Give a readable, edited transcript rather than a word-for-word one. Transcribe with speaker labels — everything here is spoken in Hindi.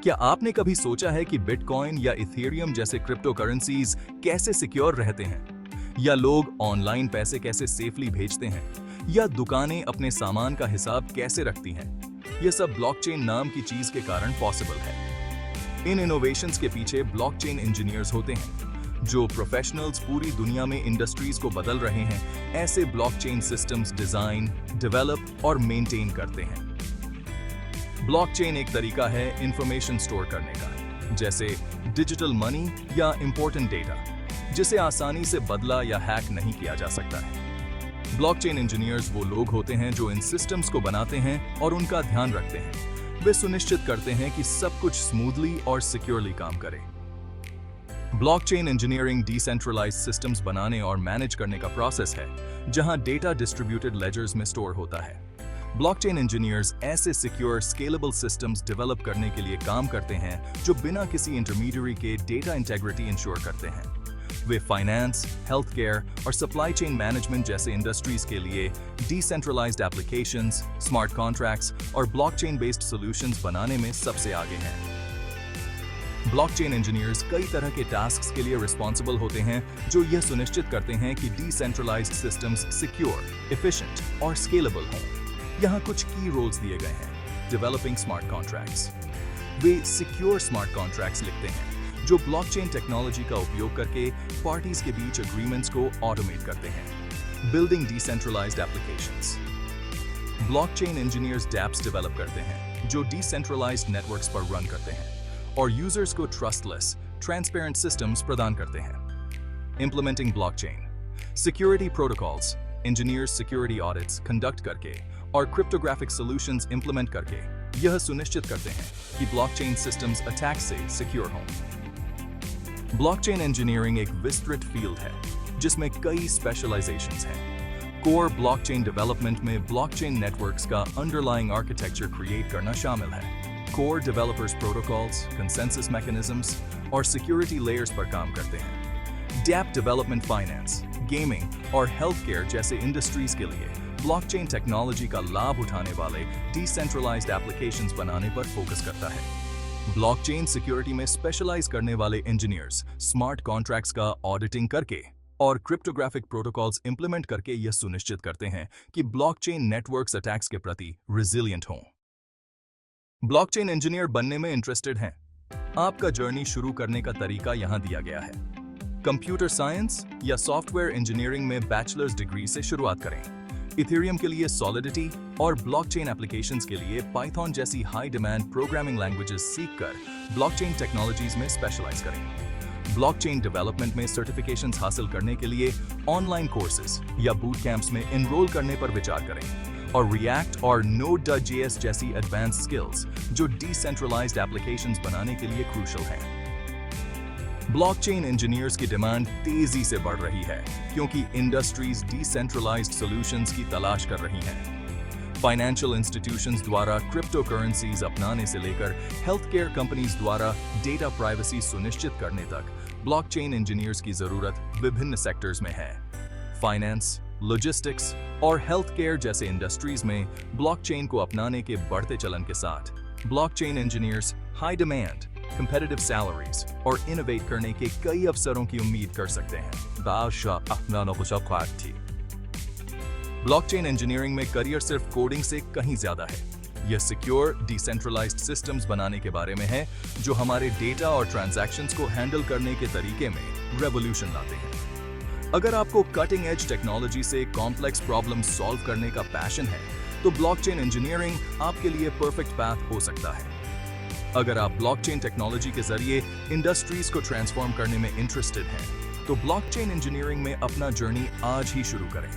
Speaker 1: क्या आपने कभी सोचा है कि बिटकॉइन या इथेरियम जैसे क्रिप्टो करेंसीज कैसे सिक्योर रहते हैं? या लोग ऑनलाइन पैसे कैसे सेफली भेजते हैं? या दुकानें अपने सामान का हिसाब कैसे रखती हैं? यह सब ब्लॉकचेन नाम की चीज के कारण पॉसिबल है। इन इनोवेशंस के पीछे ब्लॉकचेन इंजीनियर्स होते हैं, जो प्रोफेशनल्स पूरी दुनिया में इंडस्ट्रीज को बदल रहे हैं, ऐसे ब्लॉकचेन सिस्टम्स डिजाइन, डेवलप और मेंटेन करते हैं। ब्लॉकचेन एक तरीका है इंफॉर्मेशन स्टोर करने का, जैसे डिजिटल मनी या इंपॉर्टेंट डेटा, जिसे आसानी से बदला या हैक नहीं किया जा सकता है। ब्लॉकचेन इंजीनियर्स वो लोग होते हैं जो इन सिस्टम्स को बनाते हैं और उनका ध्यान रखते हैं। वे सुनिश्चित करते हैं कि सब कुछ स्मूथली और सिक्योरली काम करे। ब्लॉकचेन इंजीनियरिंग डिसेंट्रलाइज्ड सिस्टम्स बनाने और मैनेज करने का प्रोसेस है, जहां डेटा डिस्ट्रीब्यूटेड लेजर्स में स्टोर होता है। ब्लॉकचेन इंजीनियर्स ऐसे सिक्योर स्केलेबल सिस्टम्स डेवलप करने के लिए काम करते हैं जो बिना किसी इंटरमीडियरी के डेटा इंटेग्रिटी इंश्योर करते हैं। वे फाइनेंस, हेल्थ केयर और सप्लाई चेन मैनेजमेंट जैसे इंडस्ट्रीज के लिए डिसेंट्रलाइज्ड एप्लीकेशंस, स्मार्ट कॉन्ट्रैक्ट्स और ब्लॉकचेन बेस्ड सॉल्यूशंस बनाने में सबसे आगे हैं। ब्लॉकचेन इंजीनियर्स कई तरह के टास्क्स के लिए रिस्पॉन्सिबल होते हैं, जो यह सुनिश्चित करते हैं कि डिसेंट्रलाइज्ड सिस्टम्स सिक्योर, एफिशिएंट और स्केलेबल हों। यहाँ कुछ की रोल्स दिए गए हैं। डेवलपिंग स्मार्ट कॉन्ट्रैक्ट्स, वे सिक्योर स्मार्ट कॉन्ट्रैक्ट्स लिखते हैं जो ब्लॉकचेन टेक्नोलॉजी का उपयोग करके पार्टीज के बीच एग्रीमेंट्स को ऑटोमेट करते हैं। Building decentralised applications, blockchain engineers dapps develop करते हैं जो डिसेंट्रलाइज्ड नेटवर्क्स पर रन करते हैं और यूजर्स को ट्रस्टलेस, ट्रांसपेरेंट सिस्टम्स प्रदान करते हैं। Implementing blockchain, security protocols, engineers security audits conduct करके और क्रिप्टोग्राफिक सॉल्यूशंस इंप्लीमेंट करके यह सुनिश्चित करते हैं कि ब्लॉकचेन सिस्टम्स अटैक से सिक्योर हों। ब्लॉकचेन इंजीनियरिंग एक विस्तृत फील्ड है जिसमें कई स्पेशलाइजेशंस हैं। कोर ब्लॉकचेन डेवलपमेंट में ब्लॉकचेन नेटवर्क्स का अंडरलाइंग आर्किटेक्चर क्रिएट करना शामिल है। Core developers protocols, consensus mechanisms और सिक्योरिटी लेयर्स पर काम करते हैं। डैप डेवलपमेंट फाइनेंस, गेमिंग और हेल्थ केयर जैसे इंडस्ट्रीज के लिए ब्लॉकचेन टेक्नोलॉजी का लाभ उठाने वाले डिसेंट्रलाइज्ड एप्लीकेशंस बनाने पर फोकस करता है। ब्लॉकचेन सिक्योरिटी में स्पेशलाइज करने वाले इंजीनियर्स स्मार्ट कॉन्ट्रैक्ट्स का ऑडिटिंग करके और क्रिप्टोग्राफिक प्रोटोकॉल्स इंप्लीमेंट करके यह सुनिश्चित करते हैं कि ब्लॉकचेन नेटवर्क्स अटैक्स के प्रति रिजिलिएंट हों। ब्लॉकचेन इंजीनियर बनने में इंटरेस्टेड हैं? आपका जर्नी शुरू करने का तरीका यहां दिया गया है। कंप्यूटर साइंस या सॉफ्टवेयर इंजीनियरिंग में बैचलर्स डिग्री से शुरुआत करें। इथेरियम के लिए सॉलिडिटी और ब्लॉकचेन एप्लीकेशंस के लिए पाइथन जैसी हाई डिमांड प्रोग्रामिंग लैंग्वेजेस सीखकर ब्लॉकचेन टेक्नोलॉजीज में स्पेशलाइज करें। ब्लॉकचेन डेवलपमेंट में सर्टिफिकेशंस हासिल करने के लिए ऑनलाइन कोर्सेज या बूट कैंप्स में एनरोल करने पर विचार करें और रिएक्ट और Node.js जैसी एडवांस स्किल्स जो डिसेंट्रलाइज्ड एप्लीकेशंस बनाने के लिए क्रूशियल हैं। ब्लॉकचेन इंजीनियर्स की डिमांड तेजी से बढ़ रही है क्योंकि इंडस्ट्रीज डिसेंट्रलाइज्ड सॉल्यूशंस की तलाश कर रही हैं। फाइनेंशियल इंस्टीट्यूशंस द्वारा क्रिप्टो करेंसीज अपनाने से लेकर हेल्थ केयर कंपनीज द्वारा डेटा प्राइवेसी सुनिश्चित करने तक ब्लॉकचेन इंजीनियर्स की जरूरत विभिन्न सेक्टर्स में है। फाइनेंस, लॉजिस्टिक्स और हेल्थ केयर जैसे इंडस्ट्रीज में ब्लॉकचेन को अपनाने के बढ़ते चलन के साथ blockchain engineers high demand, competitive salaries और इनोवेट करने के कई अवसरों की उम्मीद कर सकते हैं। ब्लॉकचेन इंजीनियरिंग में करियर सिर्फ कोडिंग से कहीं ज्यादा है। यह सिक्योर डिसेंट्रलाइज्ड सिस्टम्स बनाने के बारे में है जो हमारे डेटा और ट्रांजैक्शंस को हैंडल करने के तरीके में रेवोल्यूशन लाते हैं। अगर आपको कटिंग एज टेक्नोलॉजी से कॉम्प्लेक्स प्रॉब्लम सॉल्व करने का पैशन है, तो ब्लॉकचेन इंजीनियरिंग आपके लिए परफेक्ट पाथ हो सकता है। अगर आप ब्लॉकचेन टेक्नोलॉजी के जरिए इंडस्ट्रीज को ट्रांसफॉर्म करने में इंटरेस्टेड हैं, तो ब्लॉकचेन इंजीनियरिंग में अपना जर्नी आज ही शुरू करें।